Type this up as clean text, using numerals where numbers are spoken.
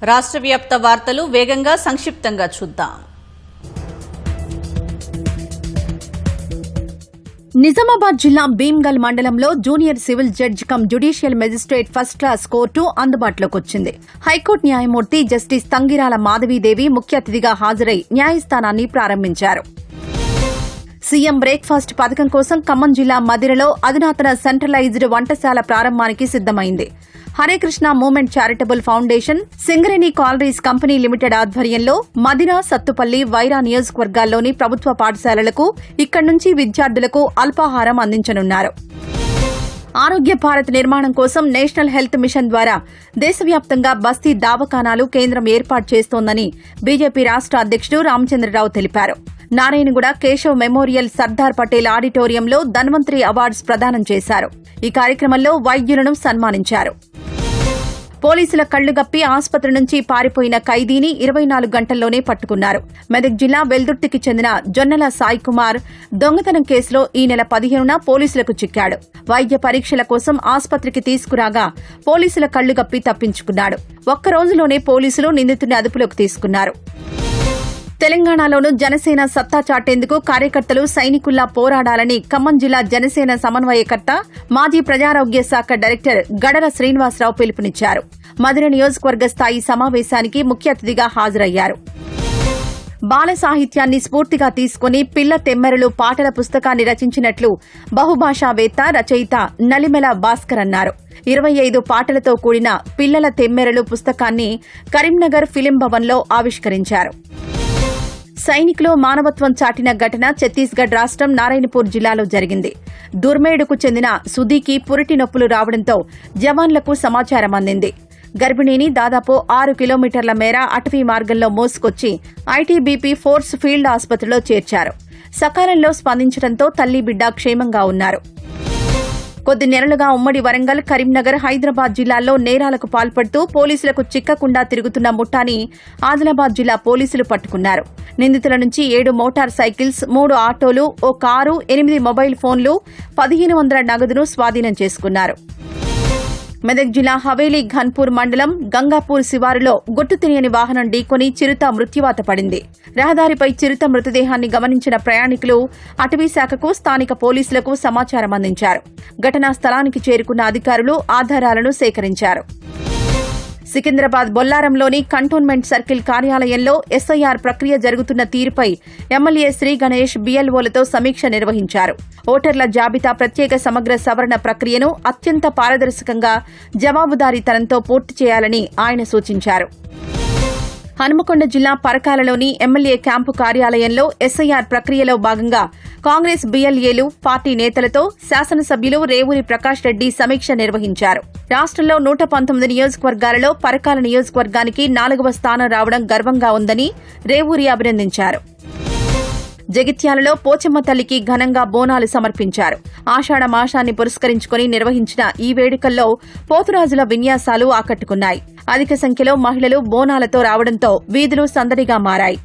రాష్ట్ర వ్యాప్త వార్తలు వేగంగా సంక్షిప్తంగా చూద్దాం. నిజామాబాద్ జిల్లా భీమ్గల్ మండలంలో junior civil judge come judicial magistrate first class court అందుబాటులోకి వచ్చింది. హైకోర్టు న్యాయమూర్తి జస్టిస్ తంగిరాల మాధవీదేవి ముఖ్య అతిథిగా హాజరై న్యాయస్థానాన్ని ప్రారంభించారు. సీఎం బ్రేక్ఫాస్ట్ పథకం కోసం ఖమ్మం జిల్లా మదిరలో అధునాతన సెంట్రలైజ్డ్ వంటశాల ప్రారంభానికి సిద్దమైంది. Hare Krishna movement charitable foundation, Singareni collieries company limited ఆధ్వర్యంలో మదిర, సత్తుపల్లి, వైరా నియోజకవర్గాల్లోని ప్రభుత్వ పాఠశాలలకు ఇక్కడి నుంచి విద్యార్థులకు అల్పాహారం అందించనున్నారు. ఆరోగ్య భారత్ నిర్మాణం కోసం నేషనల్ హెల్త్ మిషన్ ద్వారా దేశవ్యాప్తంగా బస్తీ దవాఖానాలు కేంద్రం ఏర్పాటు చేస్తోందని బీజేపీ రాష్ట్ర అధ్యక్షుడు రామచంద్రరావు తెలిపారు. నారాయణగూడ కేశవ్ మెమోరియల్ సర్దార్ పటేల్ ఆడిటోరియంలో ధన్వంతరి అవార్డ్స్ ప్రదానం చేశారు. ఈ కార్యక్రమంలో వైద్యులను సన్మానించారు. పోలీసుల కళ్లుగప్పి ఆసుపత్రి నుంచి పారిపోయిన ఖైదీని 24 గంటల్లోనే పట్టుకున్నారు. మెదక్ జిల్లా వెల్దుర్తికి చెందిన జొన్నల సాయి కుమార్ దొంగతనం కేసులో ఈ నెల 15న పోలీసులకు చిక్కాడు. వైద్య పరీక్షల కోసం ఆసుపత్రికి తీసుకురాగా పోలీసుల కళ్లుగప్పి తప్పించుకున్నాడు. ఒక్కరోజులోనే పోలీసులు నిందితుడిని అదుపులోకి తీసుకున్నారు. తెలంగాణలోనూ జనసేన సత్తా చాటేందుకు కార్యకర్తలు సైనికుల్లా పోరాడాలని ఖమ్మం జిల్లా జనసేన సమన్వయకర్త, మాజీ ప్రజారోగ్య శాఖ డైరెక్టర్ గడల శ్రీనివాసరావు పిలుపునిచ్చారు. మదిర నియోజకవర్గ స్థాయి సమావేశానికి ముఖ్య అతిథిగా హాజరయ్యారు. బాల సాహిత్యాన్ని స్ఫూర్తిగా తీసుకుని పిల్ల తెమ్మెరలు పాటల పుస్తకాన్ని రచించినట్లు బహుభాషావేత్త, రచయిత నలిమెల భాస్కర్ అన్నారు. 25 పాటలతో కూడిన పిల్లల తెమ్మెరలు పుస్తకాన్ని కరీంనగర్ ఫిలిం భవన్లో ఆవిష్కరించారు. సైనికులు మానవత్వం చాటిన ఘటన ఛత్తీస్గఢ్ రాష్ట్రం నారాయణపూర్ జిల్లాలో జరిగింది. దుర్మేడుకు చెందిన సుధీకి పురిటి నొప్పులు రావడంతో జవాన్లకు సమాచారం అందింది. గర్భిణిని దాదాపు 6 కిలోమీటర్ల మేర అటవీ మార్గంలో మోసుకొచ్చి ఐటీబీపీ ఫోర్స్ ఫీల్డ్ ఆసుపత్రిలో చేర్చారు. సకాలంలో స్పందించడంతో తల్లి, బిడ్డ క్షేమంగా ఉన్నారు. కొద్ది నెలలుగా ఉమ్మడి వరంగల్, కరీంనగర్, హైదరాబాద్ జిల్లాల్లో నేరాలకు పాల్పడుతూ పోలీసులకు చిక్కకుండా తిరుగుతున్న ముఠాని ఆదిలాబాద్ జిల్లా పోలీసులు పట్టుకున్నారు. నిందితుల నుంచి 7 మోటార్ సైకిల్స్, 3 ఆటోలు, ఓ కారు, 8 మొబైల్ ఫోన్లు, 1500 నగదును స్వాధీనం చేసుకున్నారు. మెదక్ జిల్లా హవేలీ ఘన్పూర్ మండలం గంగాపూర్ శివారులో గుర్తు తెలియని వాహనం ఢీకొని చిరుత మృత్యువాత పడింది. రహదారిపై చిరుత మృతదేహాన్ని గమనించిన ప్రయాణికులు అటవీశాఖకు, స్థానిక పోలీసులకు సమాచారం అందించారు. ఘటనా స్థలానికి చేరుకున్న అధికారులు ఆధారాలను సేకరించారు. సికింద్రాబాద్ బొల్లారంలోని కంటోన్మెంట్ సర్కిల్ కార్యాలయంలో ఎస్ఐఆర్ ప్రక్రియ జరుగుతున్న తీరుపై ఎమ్మెల్యే శ్రీ గణేష్ బీఎల్ఓలతో సమీక్ష నిర్వహించారు. ఓటర్ల జాబితా ప్రత్యేక సమగ్ర సవరణ ప్రక్రియను అత్యంత పారదర్శకంగా, జవాబుదారీతనంతో పూర్తి చేయాలని ఆయన సూచించారు. హనుమకొండ జిల్లా పరకాలలోని ఎమ్మెల్యే క్యాంపు కార్యాలయంలో ఎస్ఐఆర్ ప్రక్రియలో భాగంగా కాంగ్రెస్ బీఎల్ఏలు, పార్టీ నేతలతో శాసనసభ్యులు రేవూరి ప్రకాష్ రెడ్డి సమీక్ష నిర్వహించారు. రాష్ట్రంలో 119 నియోజకవర్గాలలో పరకాల నియోజకవర్గానికి 4వ స్థానం రావడం గర్వంగా ఉందని రేవూరి అభినందించారు. జగిత్యాలలో పోచమ్మ తల్లికి ఘనంగా బోనాలు సమర్పించారు. ఆషాఢ మాసాన్ని పురస్కరించుకుని నిర్వహించిన ఈ వేడుకల్లో పోతురాజుల విన్యాసాలు ఆకట్టుకున్నాయి. అధిక సంఖ్యలో మహిళలు బోనాలతో రావడంతో వీధులు సందడిగా మారాయి.